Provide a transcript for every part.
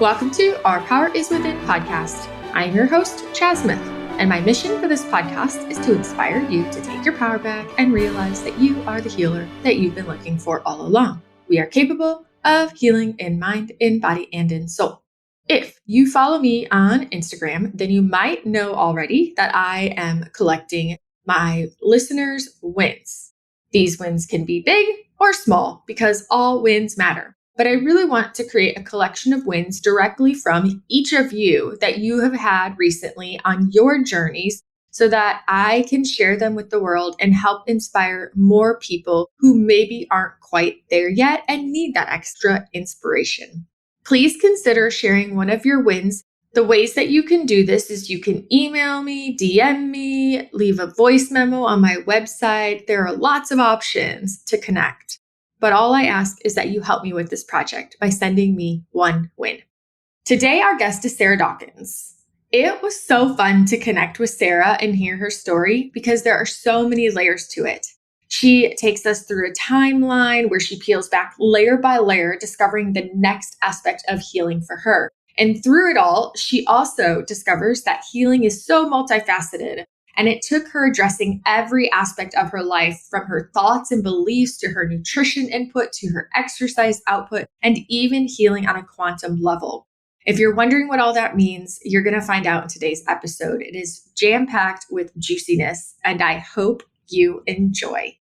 Welcome to Our Power is Within podcast. I'm your host, Chas Smith, and my mission for this podcast is to inspire you to take your power back and realize that you are the healer that you've been looking for all along. We are capable of healing in mind, in body, and in soul. If you follow me on Instagram, then you might know already that I am collecting my listeners' wins. These wins can be big or small because all wins matter. But I really want to create a collection of wins directly from each of you that you have had recently on your journeys so that I can share them with the world and help inspire more people who maybe aren't quite there yet and need that extra inspiration. Please consider sharing one of your wins. The ways that you can do this is you can email me, DM me, leave a voice memo on my website. There are lots of options to connect. But all I ask is that you help me with this project by sending me one win. Today, our guest is Sarah Dawkins. It was so fun to connect with Sarah and hear her story because there are so many layers to it. She takes us through a timeline where she peels back layer by layer, discovering the next aspect of healing for her. And through it all, she also discovers that healing is so multifaceted. And it took her addressing every aspect of her life, from her thoughts and beliefs to her nutrition input to her exercise output, and even healing on a quantum level. If you're wondering what all that means, you're going to find out in today's episode. It is jam-packed with juiciness, and I hope you enjoy.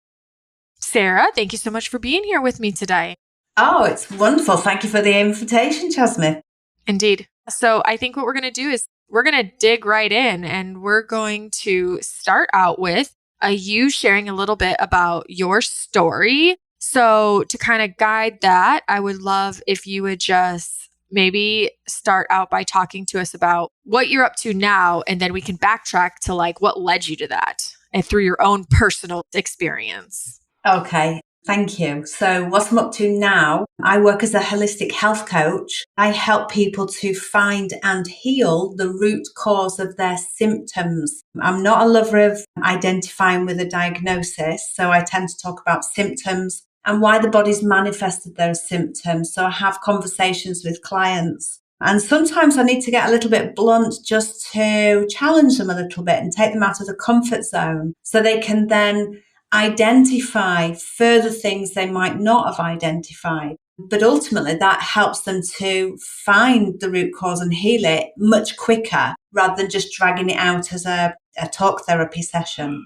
Sarah, thank you so much for being here with me today. Oh, it's wonderful. Thank you for the invitation, Jasmine. Indeed. So I think what we're going to do is we're going to dig right in, and we're going to start out with you sharing a little bit about your story. So to kind of guide that, I would love if you would just maybe start out by talking to us about what you're up to now, and then we can backtrack to like what led you to that and through your own personal experience. Okay. Thank you. So what I'm up to now, I work as a holistic health coach. I help people to find and heal the root cause of their symptoms. I'm not a lover of identifying with a diagnosis, so I tend to talk about symptoms and why the body's manifested those symptoms. So I have conversations with clients. And sometimes I need to get a little bit blunt just to challenge them a little bit and take them out of the comfort zone so they can then identify further things they might not have identified. But ultimately, that helps them to find the root cause and heal it much quicker rather than just dragging it out as a talk therapy session.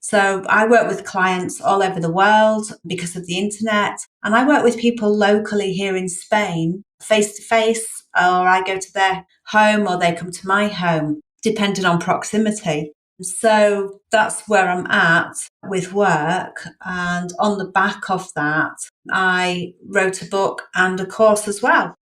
So I work with clients all over the world because of the internet. And I work with people locally here in Spain, face to face, or I go to their home or they come to my home, depending on proximity. So that's where I'm at with work. And on the back of that, I wrote a book and a course as well.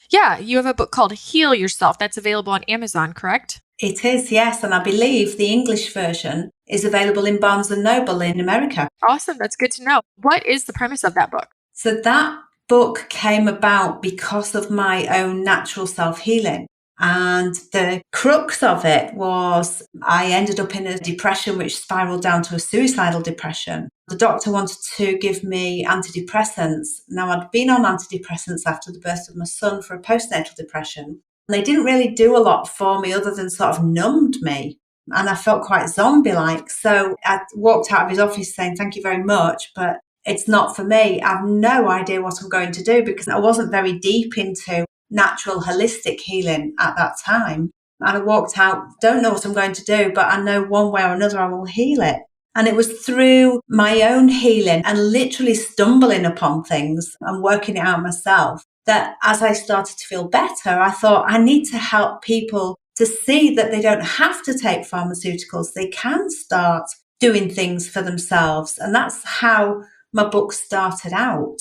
Yeah, you have a book called Heal Yourself that's available on Amazon, correct? It is, yes. And I believe the English version is available in Barnes & Noble in America. Awesome. That's good to know. What is the premise of that book? So that book came about because of my own natural self-healing. And the crux of it was I ended up in a depression which spiraled down to a suicidal depression. The doctor wanted to give me antidepressants. Now, I'd been on antidepressants after the birth of my son for a postnatal depression. They didn't really do a lot for me other than sort of numbed me. And I felt quite zombie-like. So I walked out of his office saying, "Thank you very much, but it's not for me. I have no idea what I'm going to do," because I wasn't very deep into natural holistic healing at that time. And I walked out, don't know what I'm going to do, but I know one way or another I will heal it. And it was through my own healing and literally stumbling upon things and working it out myself that as I started to feel better, I thought I need to help people to see that they don't have to take pharmaceuticals. They can start doing things for themselves. And that's how my book started out.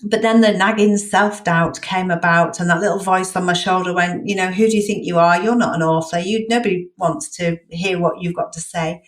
But then the nagging self-doubt came about, and that little voice on my shoulder went, who do you think you are? You're not an author. Nobody wants to hear what you've got to say.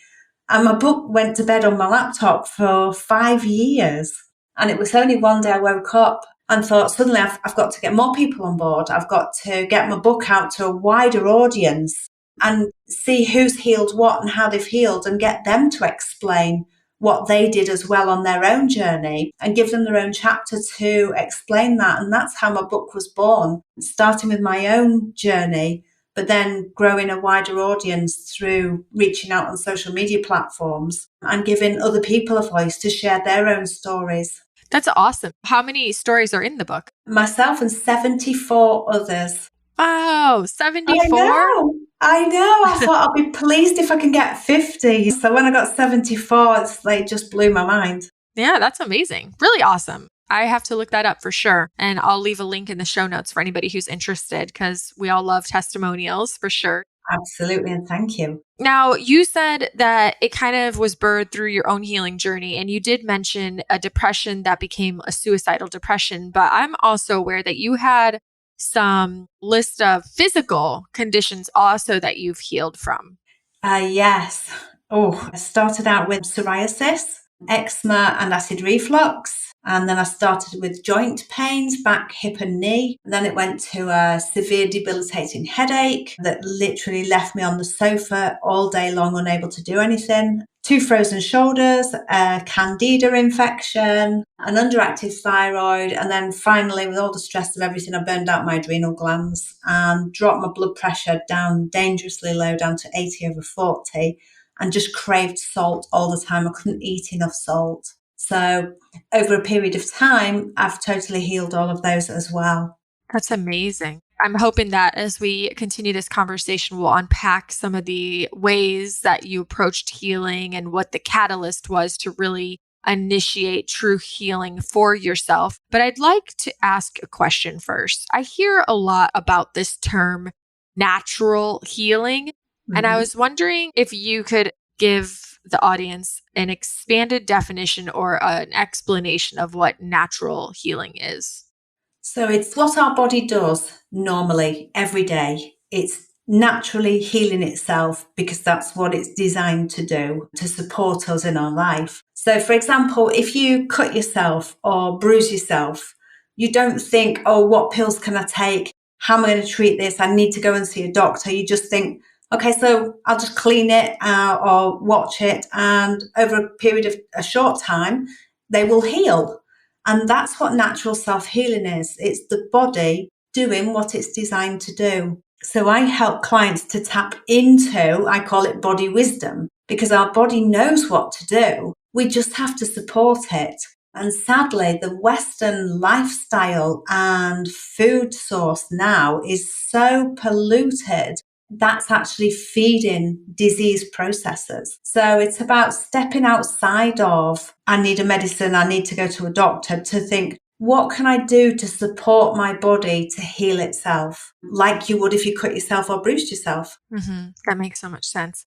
And my book went to bed on my laptop for 5 years. And it was only one day I woke up and thought, suddenly I've got to get more people on board. I've got to get my book out to a wider audience and see who's healed what and how they've healed and get them to explain what they did as well on their own journey and give them their own chapter to explain that. And that's how my book was born, starting with my own journey, but then growing a wider audience through reaching out on social media platforms and giving other people a voice to share their own stories. That's awesome. How many stories are in the book? Myself and 74 others. Wow, 74? I know. I thought I'll be pleased if I can get 50. So when I got 74, it's like just blew my mind. Yeah, that's amazing. Really awesome. I have to look that up for sure. And I'll leave a link in the show notes for anybody who's interested because we all love testimonials for sure. Absolutely. And thank you. Now, you said that it kind of was birthed through your own healing journey. And you did mention a depression that became a suicidal depression. But I'm also aware that you had some list of physical conditions also that you've healed from. Yes. I started out with psoriasis, eczema and acid reflux. And then I started with joint pains, back, hip and knee. And then it went to a severe debilitating headache that literally left me on the sofa all day long, unable to do anything. 2 frozen shoulders, a Candida infection, an underactive thyroid. And then finally, with all the stress of everything, I burned out my adrenal glands and dropped my blood pressure down dangerously low, down to 80/40, and just craved salt all the time. I couldn't eat enough salt. So over a period of time, I've totally healed all of those as well. That's amazing. I'm hoping that as we continue this conversation, we'll unpack some of the ways that you approached healing and what the catalyst was to really initiate true healing for yourself. But I'd like to ask a question first. I hear a lot about this term natural healing, and I was wondering if you could give the audience an expanded definition or an explanation of what natural healing is. So it's what our body does normally every day. It's naturally healing itself because that's what it's designed to do, to support us in our life. So for example, if you cut yourself or bruise yourself, you don't think, oh, what pills can I take? How am I going to treat this? I need to go and see a doctor. You just think, okay, so I'll just clean it or watch it. And over a period of a short time, they will heal. And that's what natural self-healing is. It's the body doing what it's designed to do. So I help clients to tap into, I call it body wisdom, because our body knows what to do. We just have to support it. And sadly, the Western lifestyle and food source now is so polluted. That's actually feeding disease processes. So it's about stepping outside of, I need a medicine, I need to go to a doctor, to think, what can I do to support my body to heal itself? Like you would if you cut yourself or bruised yourself. That makes so much sense.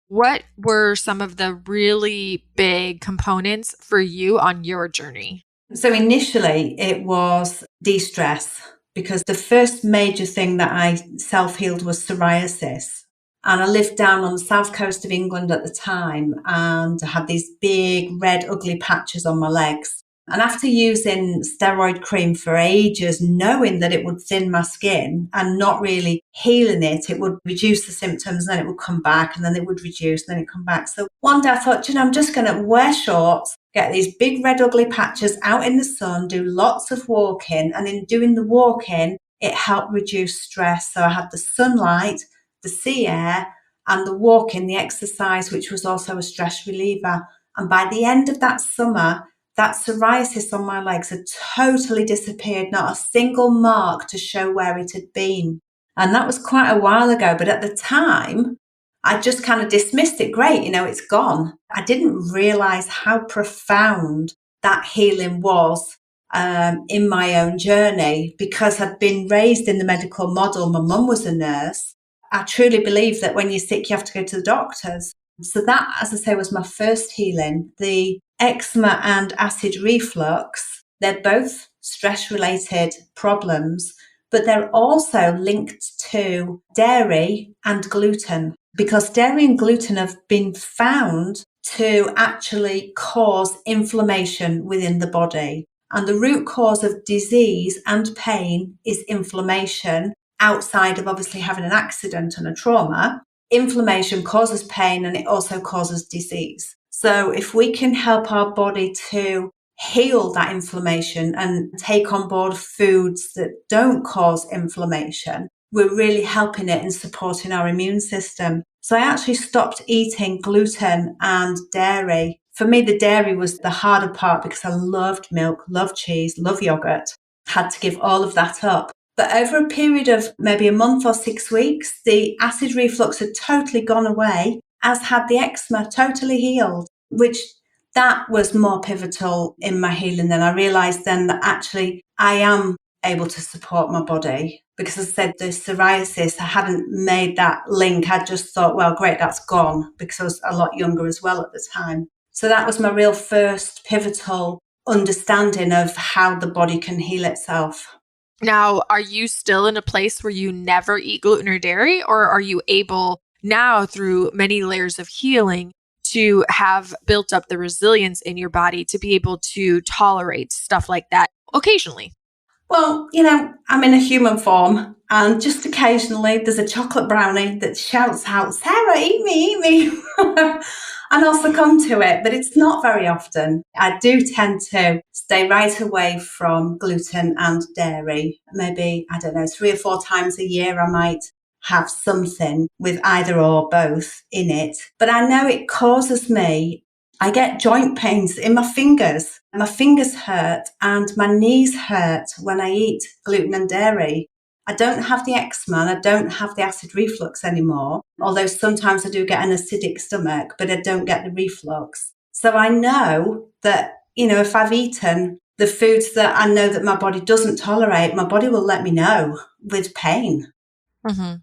What were some of the really big components for you on your journey? So initially it was de-stress, because the first major thing that I self-healed was psoriasis. And I lived down on the south coast of England at the time and I had these big red ugly patches on my legs. And after using steroid cream for ages, knowing that it would thin my skin and not really healing it, it would reduce the symptoms, and then it would come back, and then it would reduce, and then it would come back. So one day I thought, I'm just going to wear shorts, get these big red ugly patches out in the sun, do lots of walking. And in doing the walking, it helped reduce stress. So I had the sunlight, the sea air, and the walking, the exercise, which was also a stress reliever. And by the end of that summer, that psoriasis on my legs had totally disappeared, not a single mark to show where it had been. And that was quite a while ago. But at the time, I just kind of dismissed it. Great, it's gone. I didn't realize how profound that healing was in my own journey, because I'd been raised in the medical model. My mum was a nurse. I truly believe that when you're sick, you have to go to the doctors. So that, as I say, was my first healing. The eczema and acid reflux, they're both stress-related problems, but they're also linked to dairy and gluten, because dairy and gluten have been found to actually cause inflammation within the body. And the root cause of disease and pain is inflammation, outside of obviously having an accident and a trauma. Inflammation causes pain and it also causes disease. So if we can help our body to heal that inflammation and take on board foods that don't cause inflammation, we're really helping it and supporting our immune system. So I actually stopped eating gluten and dairy. For me, the dairy was the harder part because I loved milk, loved cheese, loved yogurt. Had to give all of that up. But over a period of maybe a month or 6 weeks, the acid reflux had totally gone away, as had the eczema totally healed, which that was more pivotal in my healing. Then I realized then that actually I am able to support my body, because as I said, the psoriasis, I hadn't made that link. I just thought, well, great, that's gone, because I was a lot younger as well at the time. So that was my real first pivotal understanding of how the body can heal itself. Now, are you still in a place where you never eat gluten or dairy, or are you able now, through many layers of healing, to have built up the resilience in your body to be able to tolerate stuff like that occasionally? Well, I'm in a human form, and just occasionally there's a chocolate brownie that shouts out, Sarah, eat me. And I'll succumb to it, but it's not very often. I do tend to stay right away from gluten and dairy. Maybe, I don't know, 3 or 4 times a year I might have something with either or both in it. But I know it causes me, I get joint pains in my fingers. My fingers hurt and my knees hurt when I eat gluten and dairy. I don't have the eczema and I don't have the acid reflux anymore, although sometimes I do get an acidic stomach, but I don't get the reflux. So I know that, if I've eaten the foods that I know that my body doesn't tolerate, my body will let me know with pain. Mm-hmm.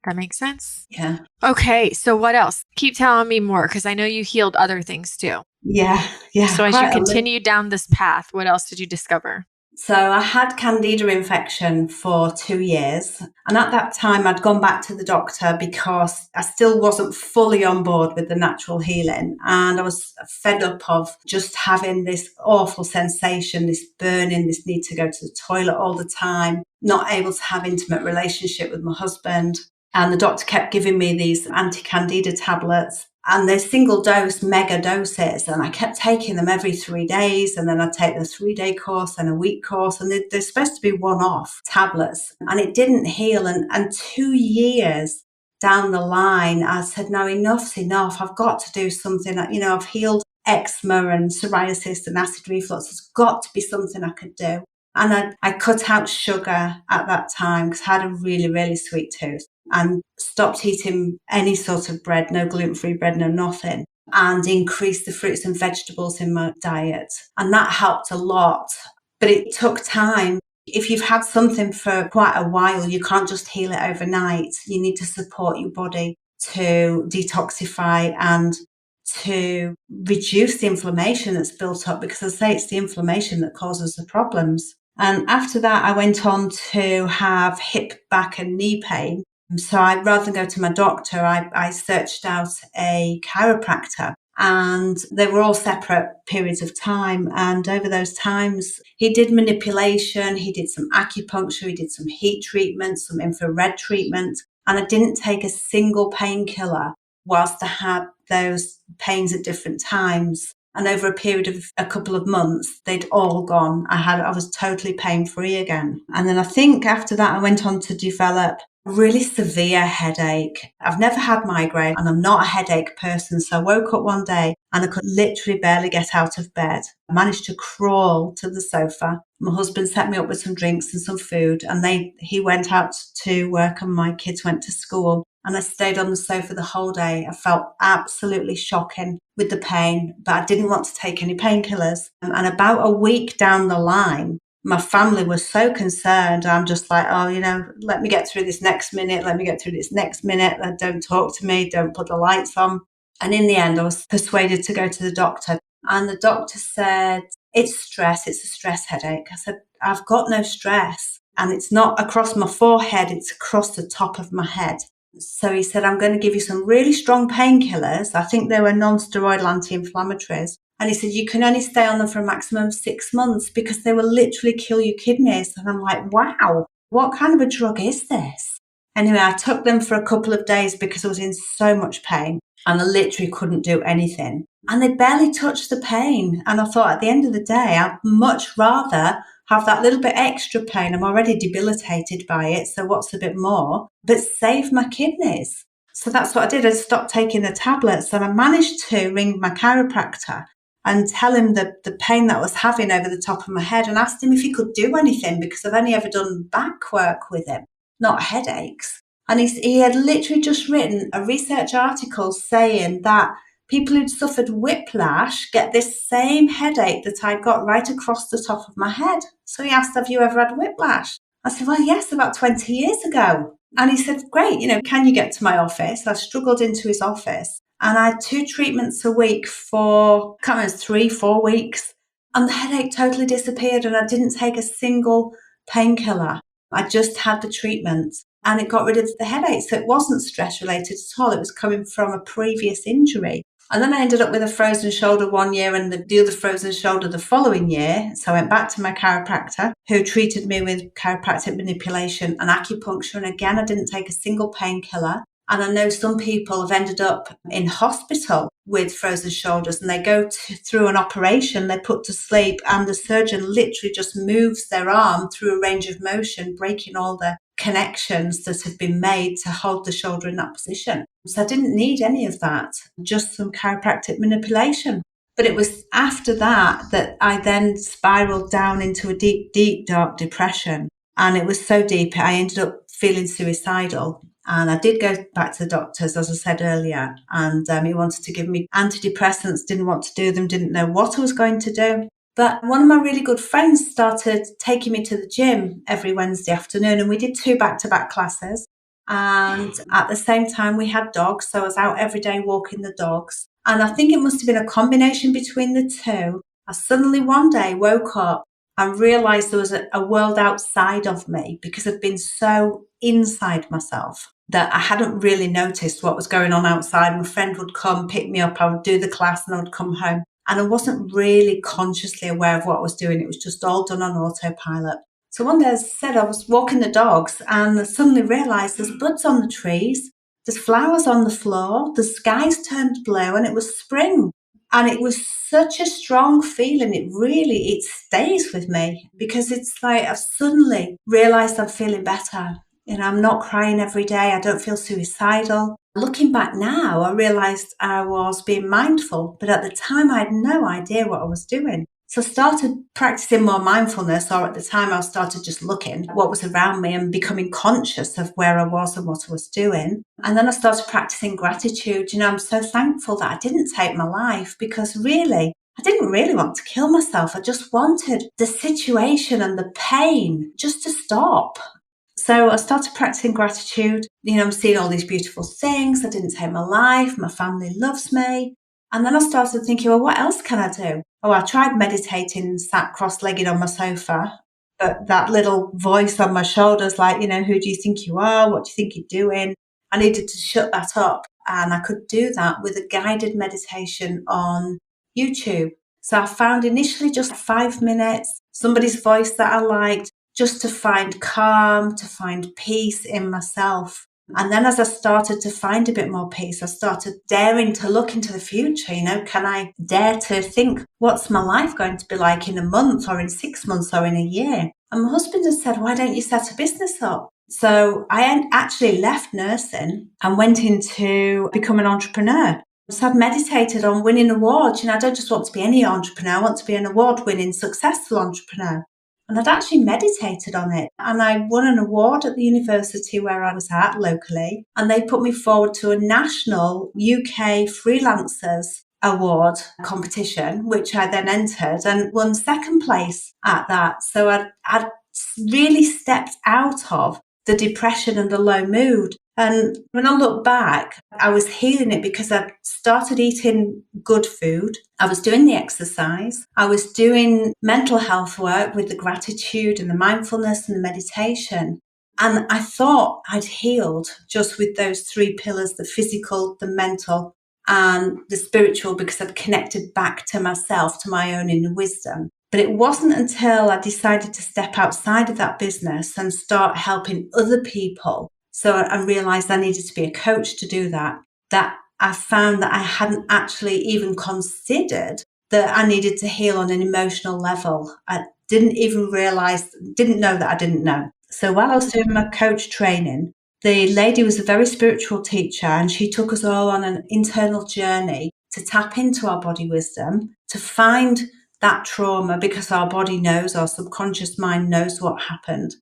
That makes sense. Yeah. Okay, so what else? Keep telling me more, because I know you healed other things too. Yeah. So as you continue down this path, what else did you discover? So I had Candida infection for 2 years. And at that time, I'd gone back to the doctor because I still wasn't fully on board with the natural healing. And I was fed up of just having this awful sensation, this burning, this need to go to the toilet all the time, not able to have intimate relationship with my husband. And the doctor kept giving me these anti-Candida tablets. And they're single dose, mega doses. And I kept taking them every 3 days. And then I'd take the 3-day course and a week course. And they're supposed to be one-off tablets. And it didn't heal. And 2 years down the line, I said, no, enough's enough. I've got to do something. I've healed eczema and psoriasis and acid reflux. There's got to be something I could do. And I cut out sugar at that time because I had a really, really sweet tooth, and stopped eating any sort of bread, no gluten-free bread, no nothing, and increased the fruits and vegetables in my diet. And that helped a lot, but it took time. If you've had something for quite a while, you can't just heal it overnight. You need to support your body to detoxify and to reduce the inflammation that's built up, because I say it's the inflammation that causes the problems. And after that, I went on to have hip, back and knee pain. So rather than go to my doctor, I searched out a chiropractor, and they were all separate periods of time. And over those times, he did manipulation, he did some acupuncture, he did some heat treatment, some infrared treatment. And I didn't take a single painkiller whilst I had those pains at different times. And over a period of a couple of months, they'd all gone. I was totally pain-free again. And then I think after that, I went on to develop a really severe headache. I've never had migraine and I'm not a headache person. So I woke up one day and I could literally barely get out of bed. I managed to crawl to the sofa. My husband set me up with some drinks and some food, and he went out to work and my kids went to school. And I stayed on the sofa the whole day. I felt absolutely shocking with the pain, but I didn't want to take any painkillers. And about a week down the line, my family was so concerned. I'm just like, let me get through this next minute. Let me get through this next minute. Don't talk to me. Don't put the lights on. And in the end, I was persuaded to go to the doctor. And the doctor said, it's stress. It's a stress headache. I said, I've got no stress. And it's not across my forehead. It's across the top of my head. So he said, I'm going to give you some really strong painkillers. I think they were non-steroidal anti-inflammatories. And he said, you can only stay on them for a maximum of 6 months because they will literally kill your kidneys. And I'm like, wow, what kind of a drug is this? Anyway, I took them for a couple of days because I was in so much pain. and I literally couldn't do anything. And they barely touched the pain. And I thought at the end of the day, I'd much rather have that little bit extra pain. I'm already debilitated by it, so what's a bit more? But save my kidneys. So that's what I did. I stopped taking the tablets, and I managed to ring my chiropractor and tell him the pain that I was having over the top of my head, and asked him if he could do anything, because I've only ever done back work with him, not headaches. And he had literally just written a research article saying that people who'd suffered whiplash get this same headache that I got right across the top of my head. So he asked, have you ever had whiplash? I said, well, yes, about 20 years ago. And he said, great, can you get to my office? I struggled into his office, and I had 2 treatments a week for, I can't remember, 3-4 weeks. And the headache totally disappeared, and I didn't take a single painkiller. I just had the treatment, and it got rid of the headache. So it wasn't stress related at all. It was coming from a previous injury. And then I ended up with a frozen shoulder one year and the other frozen shoulder the following year. So I went back to my chiropractor, who treated me with chiropractic manipulation and acupuncture. And again, I didn't take a single painkiller. And I know some people have ended up in hospital with frozen shoulders, and they go through an operation, they're put to sleep, and the surgeon literally just moves their arm through a range of motion, breaking all the connections that have been made to hold the shoulder in that position. So I didn't need any of that, just some chiropractic manipulation. But it was after that I then spiraled down into a deep, deep, dark depression. And it was so deep, I ended up feeling suicidal. And I did go back to the doctors, as I said earlier, and he wanted to give me antidepressants, didn't want to do them, didn't know what I was going to do. But one of my really good friends started taking me to the gym every Wednesday afternoon, and we did 2 back-to-back classes. And at the same time, we had dogs, so I was out every day walking the dogs. And I think it must have been a combination between the two. I suddenly one day woke up and realised there was a world outside of me, because I'd been so inside myself that I hadn't really noticed what was going on outside. My friend would come pick me up, I would do the class, and I would come home. And I wasn't really consciously aware of what I was doing. It was just all done on autopilot. So one day, as I said, I was walking the dogs, and I suddenly realised there's buds on the trees, there's flowers on the floor, the sky's turned blue, and it was spring. And it was such a strong feeling. It stays with me, because it's like I've suddenly realised I'm feeling better. I'm not crying every day. I don't feel suicidal. Looking back now, I realised I was being mindful, but at the time I had no idea what I was doing. So I started practicing more mindfulness, or at the time I started just looking at what was around me and becoming conscious of where I was and what I was doing. And then I started practicing gratitude. I'm so thankful that I didn't take my life, because really, I didn't really want to kill myself. I just wanted the situation and the pain just to stop. So I started practicing gratitude. I'm seeing all these beautiful things. I didn't take my life. My family loves me. And then I started thinking, well, what else can I do? Oh, I tried meditating, sat cross-legged on my sofa. But that little voice on my shoulders, like, who do you think you are? What do you think you're doing? I needed to shut that up. And I could do that with a guided meditation on YouTube. So I found initially just 5 minutes, somebody's voice that I liked, just to find calm, to find peace in myself. And then as I started to find a bit more peace, I started daring to look into the future. Can I dare to think, what's my life going to be like in a month, or in 6 months, or in a year? And my husband has said, why don't you set a business up? So I actually left nursing and went into become an entrepreneur. So I've meditated on winning awards. I don't just want to be any entrepreneur. I want to be an award-winning, successful entrepreneur. And I'd actually meditated on it. And I won an award at the university where I was at locally. And they put me forward to a national UK freelancers award competition, which I then entered and won second place at that. So I'd really stepped out of the depression and the low mood. And when I look back, I was healing it because I started eating good food. I was doing the exercise. I was doing mental health work with the gratitude and the mindfulness and the meditation. And I thought I'd healed just with those 3 pillars, the physical, the mental, and the spiritual, because I'd connected back to myself, to my own inner wisdom. But it wasn't until I decided to step outside of that business and start helping other people. So I realised I needed to be a coach to do that I found that I hadn't actually even considered that I needed to heal on an emotional level. I didn't even didn't know that I didn't know. So while I was doing my coach training, the lady was a very spiritual teacher, and she took us all on an internal journey to tap into our body wisdom, to find that trauma, because our body knows, our subconscious mind knows what happened,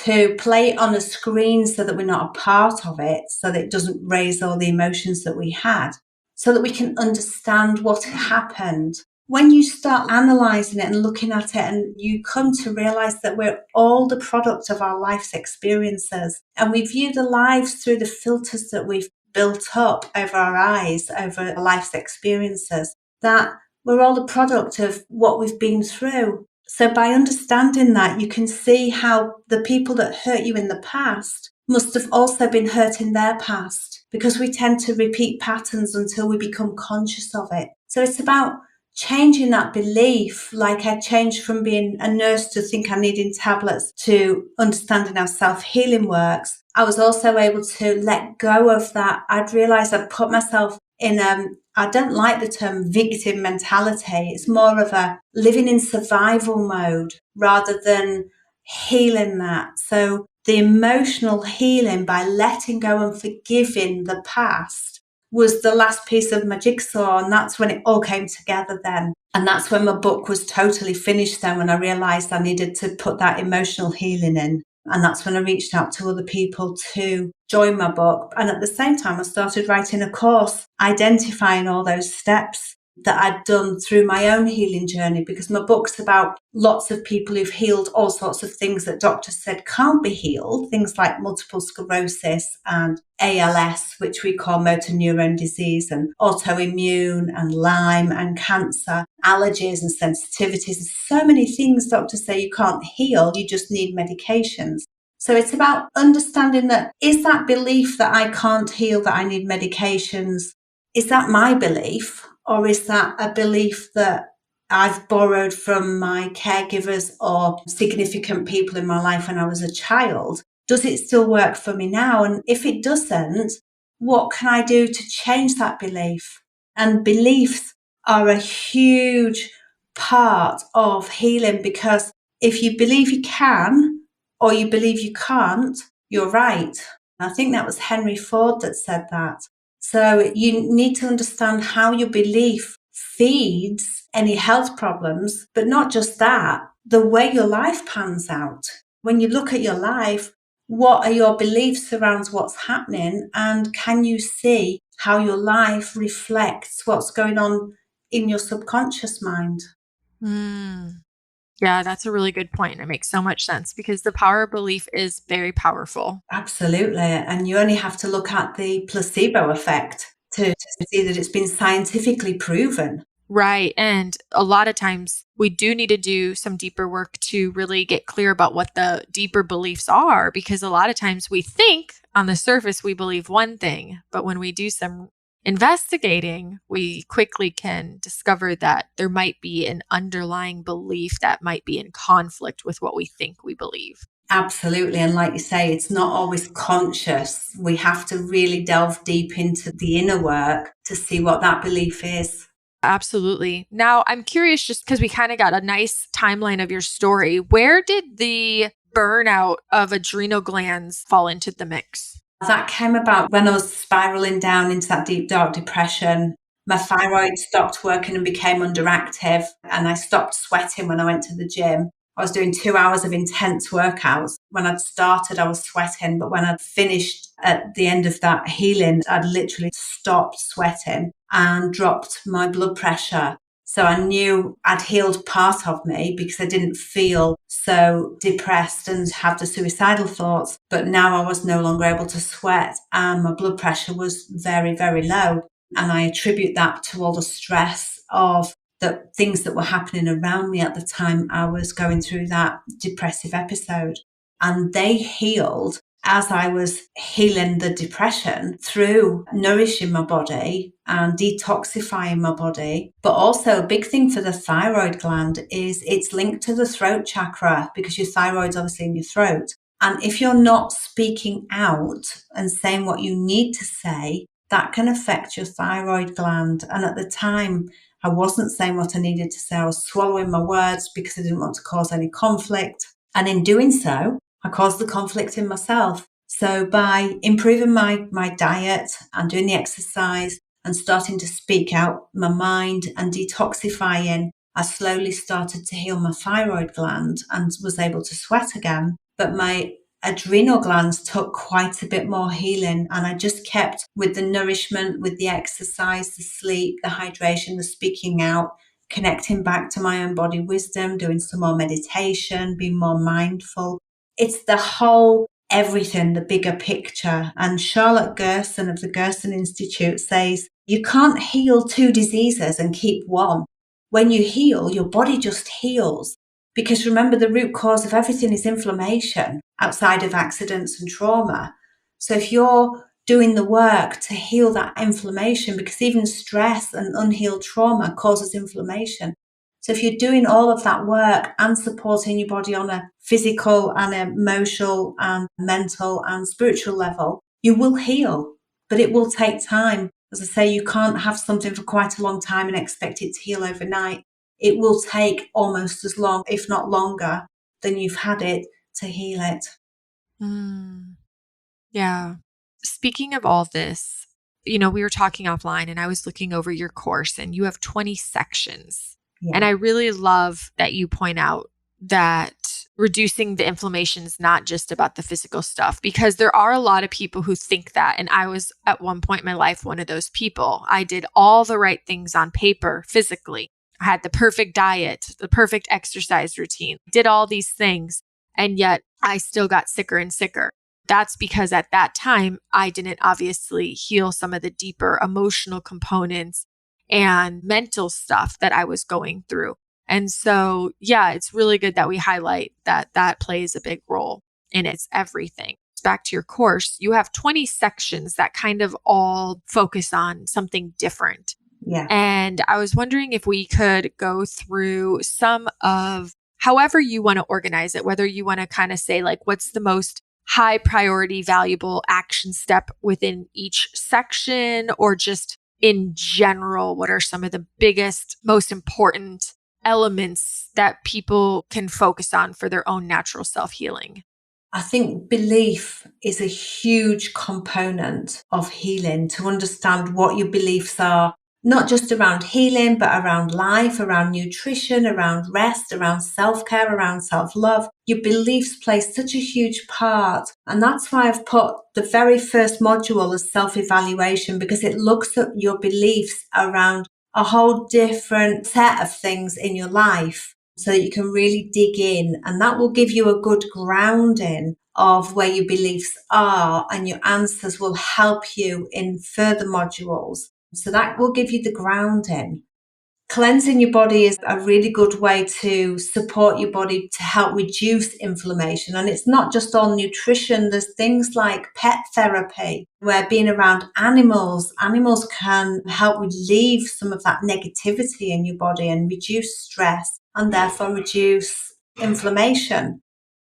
to play it on a screen so that we're not a part of it, so that it doesn't raise all the emotions that we had, so that we can understand what happened. When you start analysing it and looking at it, and you come to realise that we're all the product of our life's experiences, and we view the lives through the filters that we've built up over our eyes, over life's experiences, that we're all the product of what we've been through. So by understanding that, you can see how the people that hurt you in the past must have also been hurt in their past, because we tend to repeat patterns until we become conscious of it. So it's about changing that belief. Like, I changed from being a nurse to think I'm needing tablets to understanding how self-healing works. I was also able to let go of that. I'd realised I'd put myself in I don't like the term victim mentality. It's more of a living in survival mode rather than healing that. So the emotional healing by letting go and forgiving the past was the last piece of my jigsaw, and that's when it all came together then. And that's when my book was totally finished then, when I realised I needed to put that emotional healing in. And that's when I reached out to other people to join my book. And at the same time, I started writing a course identifying all those steps that I'd done through my own healing journey, because my book's about lots of people who've healed all sorts of things that doctors said can't be healed, things like multiple sclerosis and ALS, which we call motor neurone disease, and autoimmune and Lyme and cancer, allergies and sensitivities. There's so many things doctors say you can't heal, you just need medications. So it's about understanding that, is that belief that I can't heal, that I need medications, is that my belief? Or is that a belief that I've borrowed from my caregivers or significant people in my life when I was a child? Does it still work for me now? And if it doesn't, what can I do to change that belief? And beliefs are a huge part of healing, because if you believe you can or you believe you can't, you're right. I think that was Henry Ford that said that. So you need to understand how your belief feeds any health problems, but not just that, the way your life pans out. When you look at your life, what are your beliefs around what's happening? And can you see how your life reflects what's going on in your subconscious mind? Yeah, that's a really good point. It makes so much sense, because the power of belief is very powerful. Absolutely. And you only have to look at the placebo effect to see that it's been scientifically proven. Right. And a lot of times we do need to do some deeper work to really get clear about what the deeper beliefs are, because a lot of times we think on the surface we believe one thing, but when we do some investigating, we quickly can discover that there might be an underlying belief that might be in conflict with what we think we believe. Absolutely. And like you say, it's not always conscious. We have to really delve deep into the inner work to see what that belief is. Absolutely. Now, I'm curious, just because we kind of got a nice timeline of your story, where did the burnout of adrenal glands fall into the mix? That came about when I was spiraling down into that deep, dark depression. My thyroid stopped working and became underactive, and I stopped sweating when I went to the gym. I was doing 2 hours of intense workouts. When I'd started, I was sweating, but when I'd finished at the end of that healing, I'd literally stopped sweating and dropped my blood pressure. So I knew I'd healed part of me, because I didn't feel so depressed and have the suicidal thoughts. But now I was no longer able to sweat, and my blood pressure was very, very low. And I attribute that to all the stress of the things that were happening around me at the time I was going through that depressive episode. And they healed as I was healing the depression through nourishing my body and detoxifying my body. But also a big thing for the thyroid gland is it's linked to the throat chakra, because your thyroid's obviously in your throat. And if you're not speaking out and saying what you need to say, that can affect your thyroid gland. And at the time, I wasn't saying what I needed to say. I was swallowing my words because I didn't want to cause any conflict. And in doing so, I caused the conflict in myself. So by improving my diet and doing the exercise and starting to speak out my mind and detoxifying, I slowly started to heal my thyroid gland and was able to sweat again. But my adrenal glands took quite a bit more healing, and I just kept with the nourishment, with the exercise, the sleep, the hydration, the speaking out, connecting back to my own body wisdom, doing some more meditation, being more mindful. It's the whole everything, the bigger picture. And Charlotte Gerson of the Gerson Institute says, you can't heal two diseases and keep one. When you heal, your body just heals. Because remember, the root cause of everything is inflammation outside of accidents and trauma. So if you're doing the work to heal that inflammation, because even stress and unhealed trauma causes inflammation. So if you're doing all of that work and supporting your body on a physical and emotional and mental and spiritual level, you will heal, but it will take time. As I say, you can't have something for quite a long time and expect it to heal overnight. It will take almost as long, if not longer, than you've had it to heal it. Yeah. Speaking of all this, we were talking offline and I was looking over your course and you have 20 sections. Yeah. And I really love that you point out that reducing the inflammation is not just about the physical stuff, because there are a lot of people who think that. And I was at one point in my life one of those people. I did all the right things on paper physically. I had the perfect diet, the perfect exercise routine, did all these things. And yet I still got sicker and sicker. That's because at that time, I didn't obviously heal some of the deeper emotional components and mental stuff that I was going through. And so, yeah, it's really good that we highlight that plays a big role in its everything. Back to your course, you have 20 sections that kind of all focus on something different. Yeah. And I was wondering if we could go through some of however you want to organize it, whether you want to kind of say like, what's the most high priority, valuable action step within each section, or just in general, what are some of the biggest, most important elements that people can focus on for their own natural self-healing? I think belief is a huge component of healing, to understand what your beliefs are, not just around healing, but around life, around nutrition, around rest, around self-care, around self-love. Your beliefs play such a huge part. And that's why I've put the very first module as self-evaluation, because it looks at your beliefs around a whole different set of things in your life, so that you can really dig in, and that will give you a good grounding of where your beliefs are, and your answers will help you in further modules. So that will give you the grounding. Cleansing your body is a really good way to support your body to help reduce inflammation. And it's not just on nutrition. There's things like pet therapy, where being around animals can help relieve some of that negativity in your body and reduce stress and therefore reduce inflammation.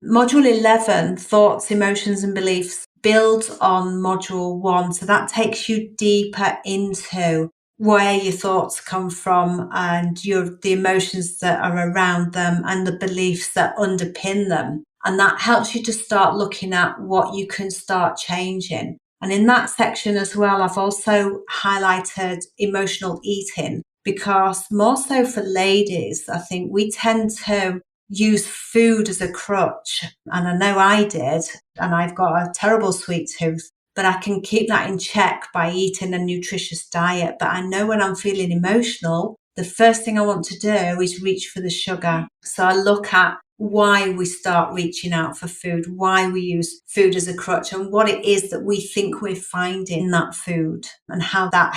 Module 11, Thoughts, Emotions and Beliefs, builds on Module 1. So that takes you deeper into where your thoughts come from and the emotions that are around them and the beliefs that underpin them. And that helps you to start looking at what you can start changing. And in that section as well, I've also highlighted emotional eating, because more so for ladies, I think we tend to use food as a crutch. And I know I did, and I've got a terrible sweet tooth, but I can keep that in check by eating a nutritious diet. But I know when I'm feeling emotional, the first thing I want to do is reach for the sugar. So I look at why we start reaching out for food, why we use food as a crutch, and what it is that we think we're finding in that food, and how that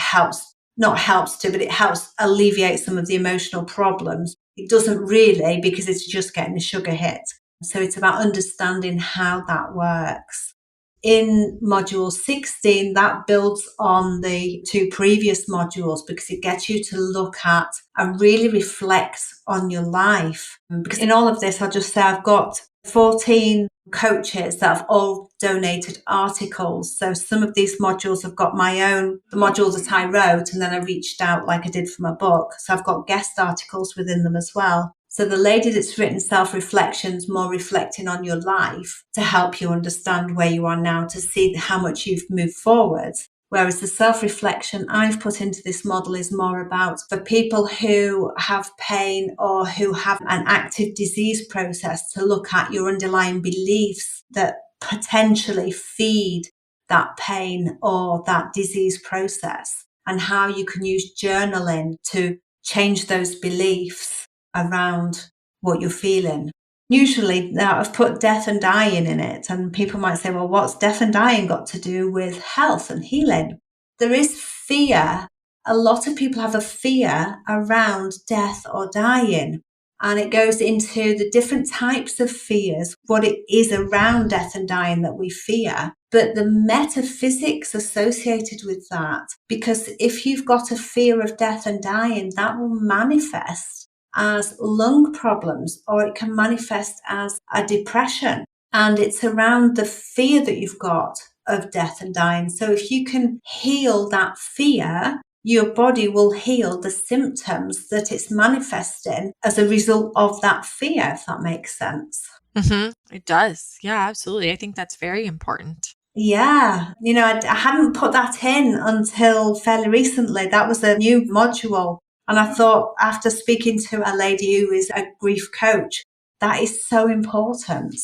but it helps alleviate some of the emotional problems. It doesn't really, because it's just getting the sugar hit. So it's about understanding how that works. In module 16, that builds on the two previous modules, because it gets you to look at and really reflect on your life. Because in all of this, I'll just say I've got 14 coaches that have all donated articles. So some of these modules have got the modules that I wrote, and then I reached out like I did for my book. So I've got guest articles within them as well. So the lady that's written Self-Reflections, more reflecting on your life to help you understand where you are now, to see how much you've moved forward. Whereas the self-reflection I've put into this model is more about for people who have pain or who have an active disease process, to look at your underlying beliefs that potentially feed that pain or that disease process, and how you can use journaling to change those beliefs around what you're feeling. Usually now I've put death and dying in it, and people might say, well, what's death and dying got to do with health and healing? There is fear. A lot of people have a fear around death or dying, and it goes into the different types of fears, what it is around death and dying that we fear, but the metaphysics associated with that. Because if you've got a fear of death and dying, that will manifest as lung problems, or it can manifest as a depression. And it's around the fear that you've got of death and dying. So if you can heal that fear, your body will heal the symptoms that it's manifesting as a result of that fear, if that makes sense. It does. Yeah, absolutely. I think that's very important. Yeah. I hadn't put that in until fairly recently. That was a new module. And I thought, after speaking to a lady who is a grief coach, that is so important.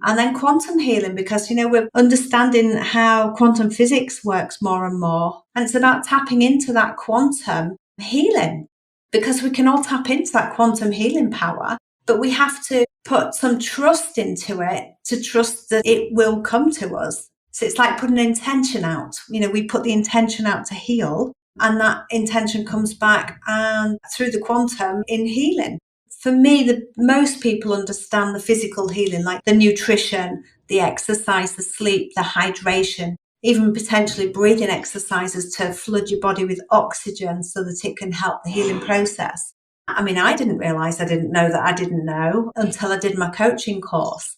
And then quantum healing, because, we're understanding how quantum physics works more and more. And it's about tapping into that quantum healing, because we can all tap into that quantum healing power, but we have to put some trust into it, to trust that it will come to us. So it's like putting an intention out. We put the intention out to heal, and that intention comes back and through the quantum in healing. For me, most people understand the physical healing, like the nutrition, the exercise, the sleep, the hydration, even potentially breathing exercises to flood your body with oxygen so that it can help the healing process. I mean, I didn't realize I didn't know that I didn't know until I did my coaching course.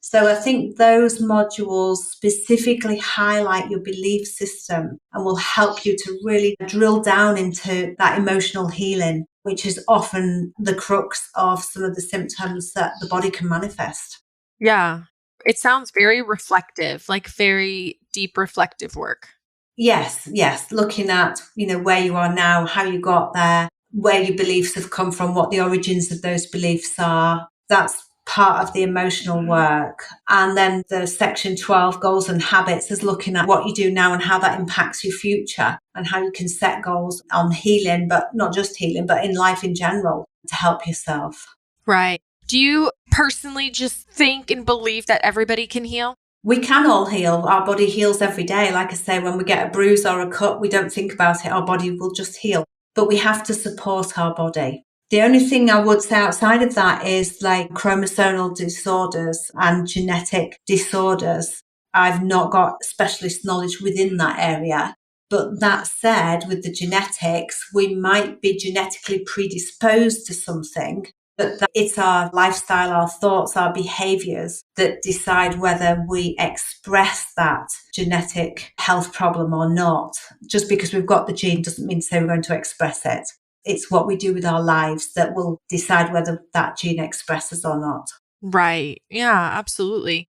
So I think those modules specifically highlight your belief system and will help you to really drill down into that emotional healing, which is often the crux of some of the symptoms that the body can manifest. Yeah. It sounds very reflective, like very deep reflective work. Yes. Looking at, where you are now, how you got there, where your beliefs have come from, what the origins of those beliefs are. That's part of the emotional work. And then the section 12, goals and habits, is looking at what you do now and how that impacts your future, and how you can set goals on healing, but not just healing, but in life in general, to help yourself. Right. Do you personally just think and believe that everybody can heal? We can all heal. Our body heals every day. Like I say, when we get a bruise or a cut, we don't think about it. Our body will just heal. But we have to support our body. The only thing I would say outside of that is like chromosomal disorders and genetic disorders. I've not got specialist knowledge within that area. But that said, with the genetics, we might be genetically predisposed to something, but it's our lifestyle, our thoughts, our behaviors that decide whether we express that genetic health problem or not. Just because we've got the gene doesn't mean to say we're going to express it. It's what we do with our lives that will decide whether that gene expresses or not. Right. Yeah, absolutely.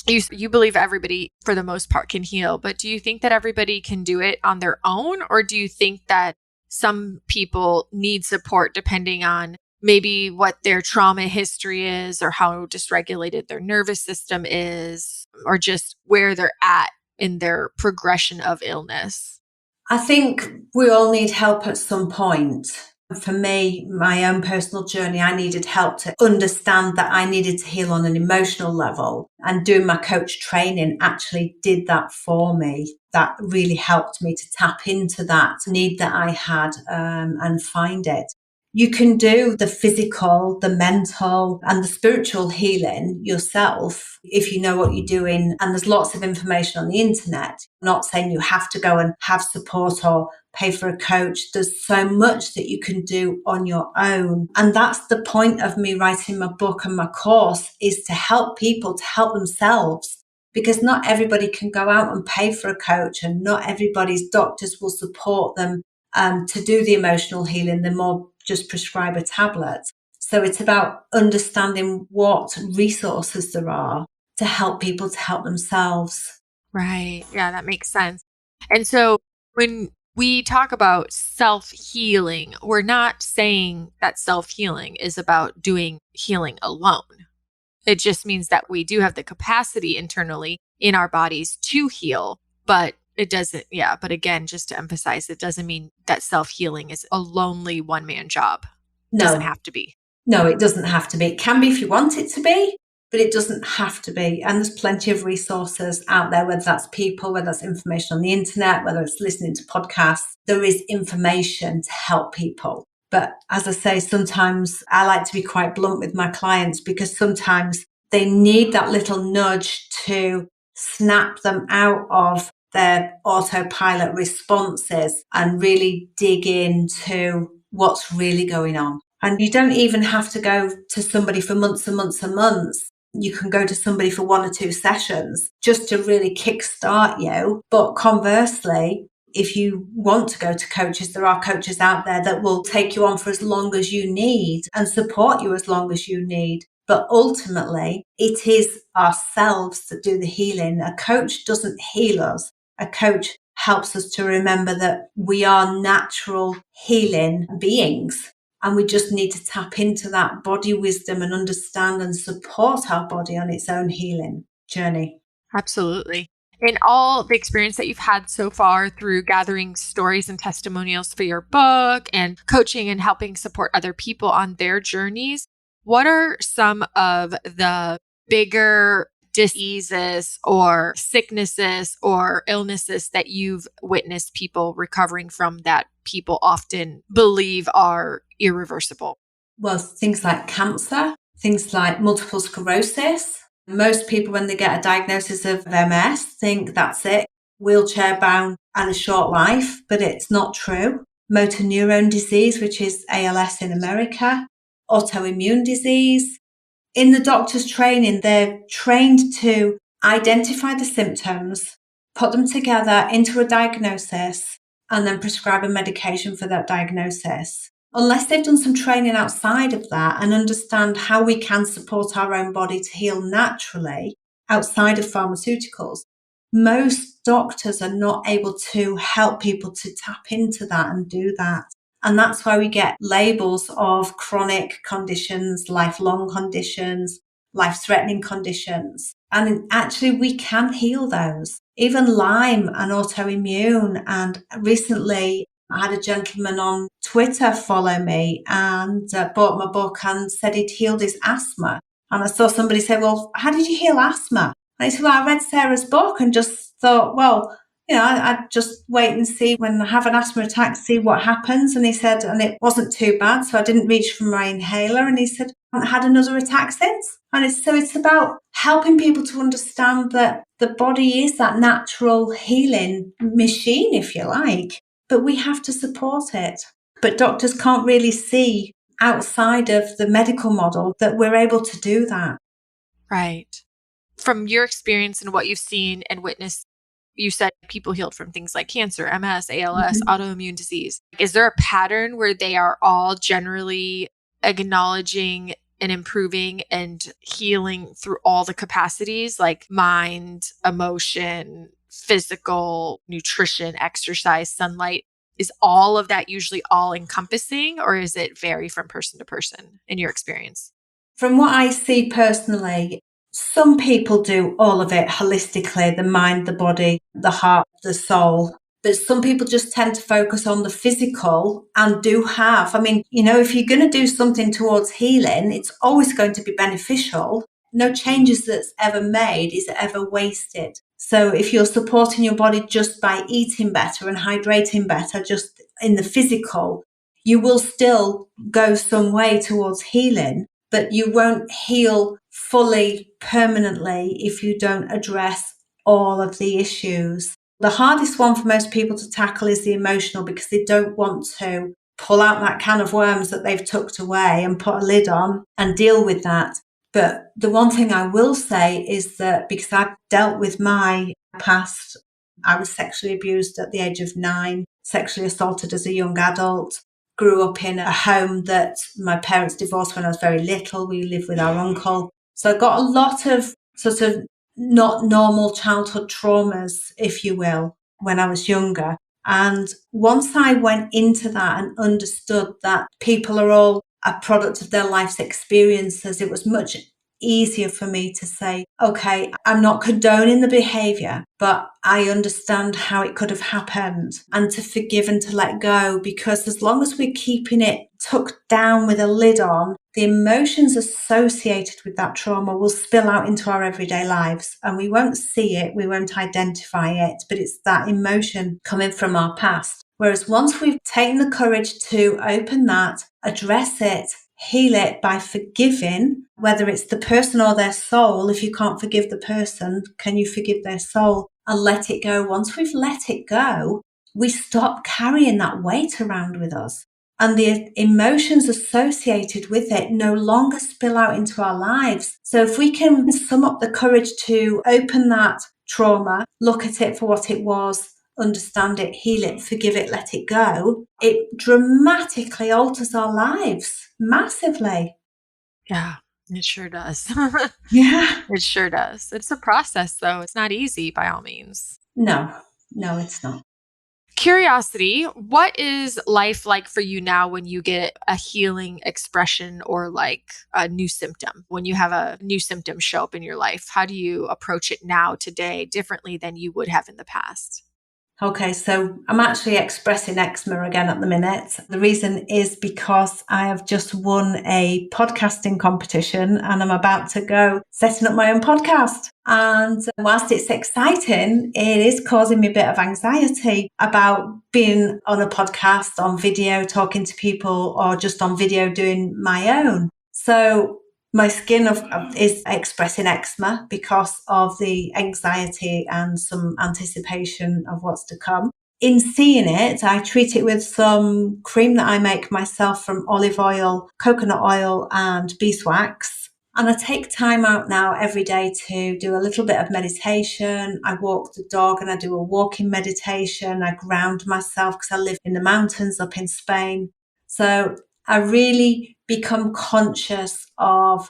You believe everybody, for the most part, can heal, but do you think that everybody can do it on their own? Or do you think that some people need support depending on maybe what their trauma history is, or how dysregulated their nervous system is, or just where they're at in their progression of illness? I think we all need help at some point. For me, my own personal journey, I needed help to understand that I needed to heal on an emotional level. And doing my coach training actually did that for me. That really helped me to tap into that need that I had and find it. You can do the physical, the mental, and the spiritual healing yourself if you know what you're doing. And there's lots of information on the internet. I'm not saying you have to go and have support or pay for a coach. There's so much that you can do on your own. And that's the point of me writing my book and my course, is to help people to help themselves. Because not everybody can go out and pay for a coach, and not everybody's doctors will support them to do the emotional healing. They're more just prescribe a tablet. So it's about understanding what resources there are to help people to help themselves. Right. Yeah, that makes sense. And so when we talk about self-healing, we're not saying that self-healing is about doing healing alone. It just means that we do have the capacity internally in our bodies to heal, but it doesn't, but again, just to emphasize, it doesn't mean that self-healing is a lonely one-man job. It doesn't have to be. No, it doesn't have to be. It can be if you want it to be, but it doesn't have to be. And there's plenty of resources out there, whether that's people, whether that's information on the internet, whether it's listening to podcasts. There is information to help people. But as I say, sometimes I like to be quite blunt with my clients, because sometimes they need that little nudge to snap them out of their autopilot responses and really dig into what's really going on. And you don't even have to go to somebody for months and months and months. You can go to somebody for 1 or 2 sessions just to really kickstart you. But conversely, if you want to go to coaches, there are coaches out there that will take you on for as long as you need and support you as long as you need. But ultimately, it is ourselves that do the healing. A coach doesn't heal us. A coach helps us to remember that we are natural healing beings. And we just need to tap into that body wisdom and understand and support our body on its own healing journey. Absolutely. In all the experience that you've had so far through gathering stories and testimonials for your book and coaching and helping support other people on their journeys, what are some of the bigger diseases or sicknesses or illnesses that you've witnessed people recovering from that people often believe are irreversible? Well, things like cancer, things like multiple sclerosis. Most people, when they get a diagnosis of MS, think that's it, wheelchair bound and a short life, but it's not true. Motor neurone disease, which is ALS in America, autoimmune disease. In the doctor's training, they're trained to identify the symptoms, put them together into a diagnosis, and then prescribe a medication for that diagnosis. Unless they've done some training outside of that and understand how we can support our own body to heal naturally outside of pharmaceuticals, most doctors are not able to help people to tap into that and do that. And that's why we get labels of chronic conditions, lifelong conditions, life-threatening conditions. And actually, we can heal those. Even Lyme and autoimmune. And recently, I had a gentleman on Twitter follow me and bought my book and said he'd healed his asthma. And I saw somebody say, well, how did you heal asthma? And I said, well, I read Sarah's book and just thought, well, I'd just wait and see when I have an asthma attack, see what happens. And he said, and it wasn't too bad. So I didn't reach for my inhaler. And he said, I haven't had another attack since. And it's about helping people to understand that the body is that natural healing machine, if you like, but we have to support it. But doctors can't really see outside of the medical model that we're able to do that. Right. From your experience and what you've seen and witnessed, you said people healed from things like cancer, MS, ALS, autoimmune disease. Is there a pattern where they are all generally acknowledging and improving and healing through all the capacities like mind, emotion, physical, nutrition, exercise, sunlight? Is all of that usually all encompassing, or is it vary from person to person in your experience? From what I see personally, some people do all of it holistically, the mind, the body, the heart, the soul. But some people just tend to focus on the physical and do have. If you're going to do something towards healing, it's always going to be beneficial. No changes that's ever made is ever wasted. So if you're supporting your body just by eating better and hydrating better, just in the physical, you will still go some way towards healing, but you won't heal fully permanently if you don't address all of the issues. The hardest one for most people to tackle is the emotional, because they don't want to pull out that can of worms that they've tucked away and put a lid on and deal with that. But the one thing I will say is that because I've dealt with my past, I was sexually abused at the age of 9, sexually assaulted as a young adult, grew up in a home that my parents divorced when I was very little. We lived with our uncle. So I got a lot of sort of not normal childhood traumas, if you will, when I was younger. And once I went into that and understood that people are all a product of their life's experiences, it was much easier for me to say, okay, I'm not condoning the behavior, but I understand how it could have happened, and to forgive and to let go, because as long as we're keeping it tucked down with a lid on, the emotions associated with that trauma will spill out into our everyday lives, and we won't see it, we won't identify it, but it's that emotion coming from our past. Whereas once we've taken the courage to open that, address it, heal it by forgiving, whether it's the person or their soul. If you can't forgive the person, can you forgive their soul and let it go? Once we've let it go, we stop carrying that weight around with us. And the emotions associated with it no longer spill out into our lives. So if we can sum up the courage to open that trauma, look at it for what it was, understand it, heal it, forgive it, let it go, it dramatically alters our lives massively. Yeah, it sure does. Yeah. It sure does. It's a process, though. It's not easy by all means. No, it's not. Curiosity, what is life like for you now when you get a healing expression or like a new symptom? When you have a new symptom show up in your life, how do you approach it now, today, differently than you would have in the past? Okay, so I'm actually expressing eczema again at the minute. The reason is because I have just won a podcasting competition and I'm about to go setting up my own podcast. And whilst it's exciting, it is causing me a bit of anxiety about being on a podcast, on video, talking to people, or just on video doing my own. So my skin is expressing eczema because of the anxiety and some anticipation of what's to come. In seeing it, I treat it with some cream that I make myself from olive oil, coconut oil, and beeswax. And I take time out now every day to do a little bit of meditation. I walk the dog and I do a walking meditation. I ground myself because I live in the mountains up in Spain. So I really become conscious of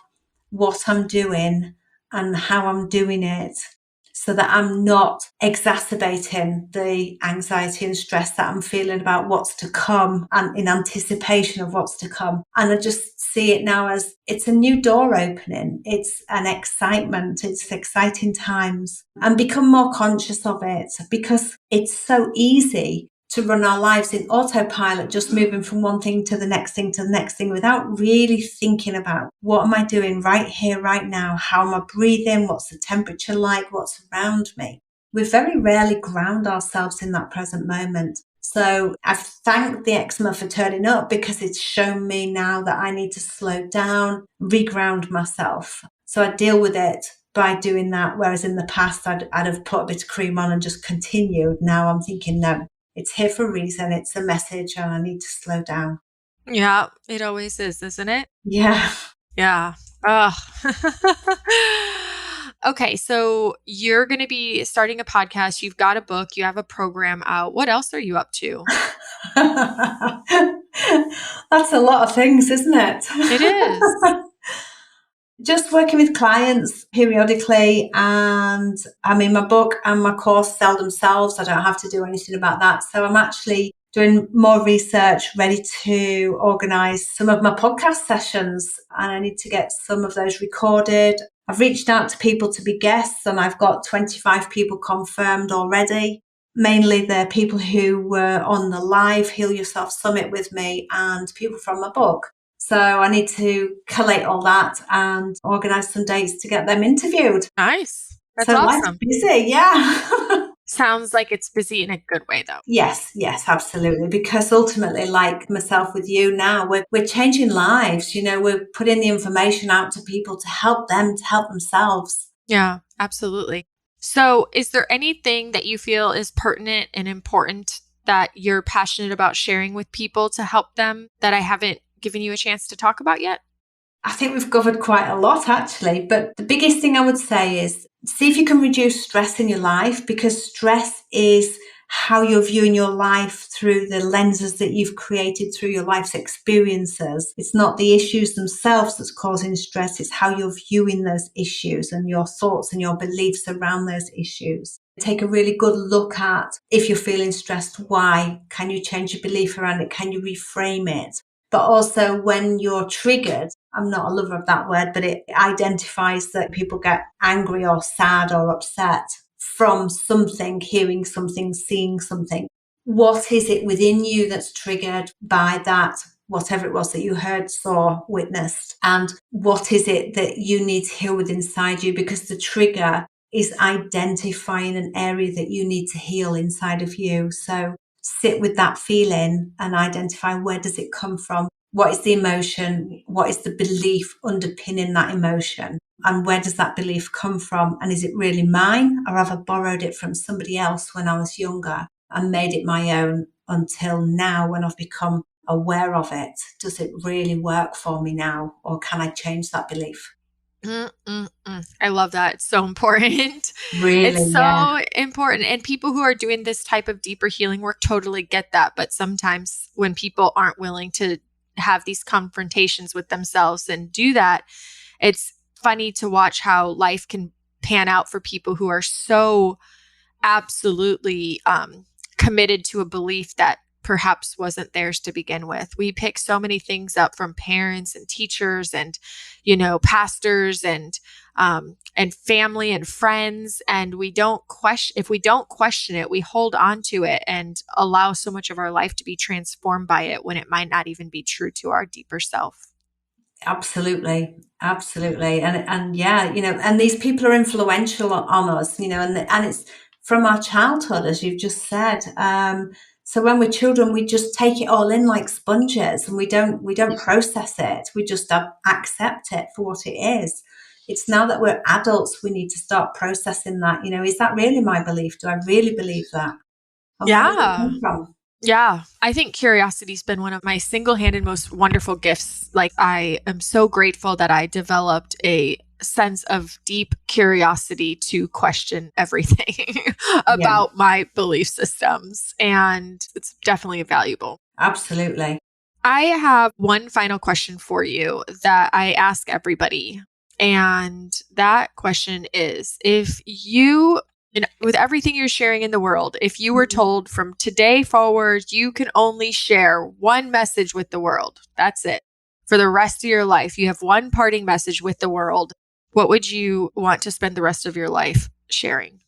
what I'm doing and how I'm doing it, so that I'm not exacerbating the anxiety and stress that I'm feeling about what's to come and in anticipation of what's to come. And I just see it now as it's a new door opening. It's an excitement. It's exciting times, and become more conscious of it, because it's so easy to run our lives in autopilot, just moving from one thing to the next thing to the next thing without really thinking about what am I doing right here, right now? How am I breathing? What's the temperature like? What's around me? We very rarely ground ourselves in that present moment. So I've thanked the eczema for turning up, because it's shown me now that I need to slow down, reground myself. So I deal with it by doing that. Whereas in the past, I'd have put a bit of cream on and just continued. Now I'm thinking, no, it's here for a reason. It's a message and I need to slow down. Yeah, it always is, isn't it? Yeah. Yeah. Ugh. Okay, so you're going to be starting a podcast. You've got a book. You have a program out. What else are you up to? That's a lot of things, isn't it? It is. Just working with clients periodically, and I mean, my book and my course sell themselves. I don't have to do anything about that. So I'm actually doing more research, ready to organise some of my podcast sessions, and I need to get some of those recorded. I've reached out to people to be guests, and I've got 25 people confirmed already. Mainly the people who were on the live Heal Yourself Summit with me and people from my book. So I need to collate all that and organise some dates to get them interviewed. Nice. That's So life's awesome. busy, yeah. Sounds like it's busy in a good way, though. Yes, absolutely. Because ultimately, like myself with you now, we're changing lives. We're putting the information out to people to help them, to help themselves. Yeah, absolutely. So is there anything that you feel is pertinent and important that you're passionate about sharing with people to help them that I haven't given you a chance to talk about yet? I think we've covered quite a lot actually, but the biggest thing I would say is see if you can reduce stress in your life, because stress is how you're viewing your life through the lenses that you've created through your life's experiences. It's not the issues themselves that's causing stress, it's how you're viewing those issues and your thoughts and your beliefs around those issues. Take a really good look at, if you're feeling stressed, why? Can you change your belief around it? Can you reframe it? But also when you're triggered, I'm not a lover of that word, but it identifies that people get angry or sad or upset from something, hearing something, seeing something. What is it within you that's triggered by that, whatever it was that you heard, saw, witnessed? And what is it that you need to heal with inside you? Because the trigger is identifying an area that you need to heal inside of you. So sit with that feeling and identify, where does it come from? What is the emotion? What is the belief underpinning that emotion? And where does that belief come from? And is it really mine, or have I borrowed it from somebody else when I was younger and made it my own until now when I've become aware of it? Does it really work for me now, or can I change that belief? I love that. It's so important. Really, It's yeah. so important. And people who are doing this type of deeper healing work totally get that. But sometimes when people aren't willing to have these confrontations with themselves and do that, it's funny to watch how life can pan out for people who are so absolutely committed to a belief that perhaps wasn't theirs to begin with. We pick so many things up from parents and teachers and, pastors and family and friends, and we don't question. If we don't question it, we hold on to it and allow so much of our life to be transformed by it when it might not even be true to our deeper self. Absolutely. And yeah, and these people are influential on us, and it's from our childhood, as you've just said. So when we're children, we just take it all in like sponges, and we don't process it. We just accept it for what it is. It's now that we're adults, we need to start processing that. Is that really my belief? Do I really believe that? And where does it Yeah. come from? Yeah, I think curiosity's been one of my single-handed most wonderful gifts. Like, I am so grateful that I developed a sense of deep curiosity to question everything Yeah, about my belief systems. And it's definitely valuable. absolutely. I have one final question for you that I ask everybody. And that question is, if you, with everything you're sharing in the world, if you were told from today forward, you can only share one message with the world, that's it. For the rest of your life, you have one parting message with the world. What would you want to spend the rest of your life sharing?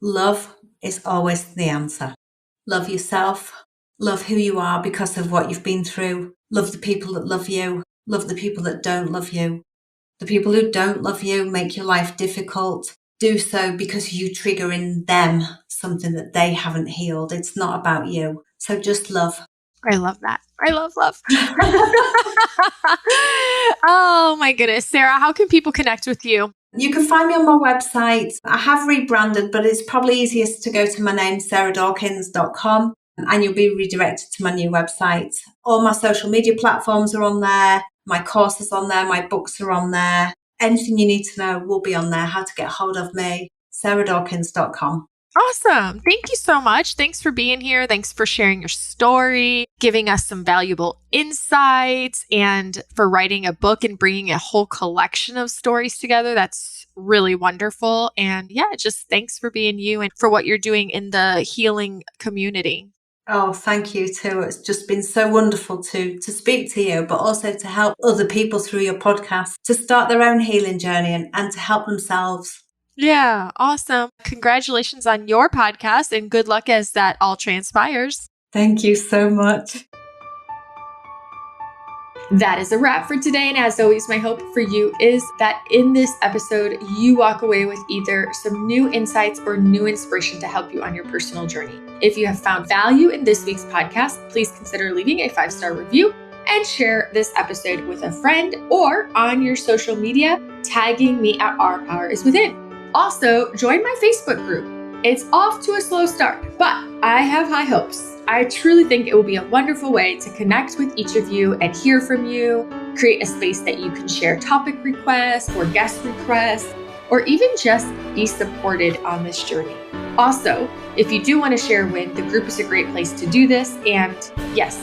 Love is always the answer. Love yourself. Love who you are because of what you've been through. Love the people that love you. Love the people that don't love you. The people who don't love you make your life difficult. Do so because you trigger in them something that they haven't healed. It's not about you. So just love. I love that. I love love. Oh my goodness. Sarah, how can people connect with you? You can find me on my website. I have rebranded, but it's probably easiest to go to my name, sarahDawkins.com, and you'll be redirected to my new website. All my social media platforms are on there. My course is on there. My books are on there. Anything you need to know will be on there. How to get hold of me, sarahDawkins.com. Awesome. Thank you so much. Thanks for being here. Thanks for sharing your story, giving us some valuable insights, and for writing a book and bringing a whole collection of stories together. That's really wonderful. And yeah, just thanks for being you and for what you're doing in the healing community. Oh, thank you too. It's just been so wonderful to speak to you, but also to help other people through your podcast to start their own healing journey and to help themselves. Yeah, awesome. Congratulations on your podcast and good luck as that all transpires. Thank you so much. That is a wrap for today. And as always, my hope for you is that in this episode, you walk away with either some new insights or new inspiration to help you on your personal journey. If you have found value in this week's podcast, please consider leaving a 5-star review and share this episode with a friend or on your social media, tagging me at Our Power is Within. Also, join my Facebook group. It's off to a slow start, but I have high hopes. I truly think it will be a wonderful way to connect with each of you and hear from you, create a space that you can share topic requests or guest requests, or even just be supported on this journey. Also, if you do want to share a win, the group is a great place to do this. And yes,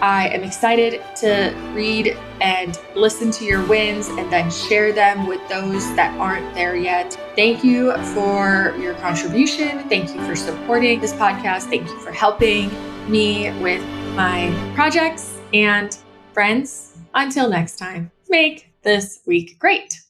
I am excited to read and listen to your wins and then share them with those that aren't there yet. Thank you for your contribution. Thank you for supporting this podcast. Thank you for helping me with my projects. And friends, until next time, make this week great.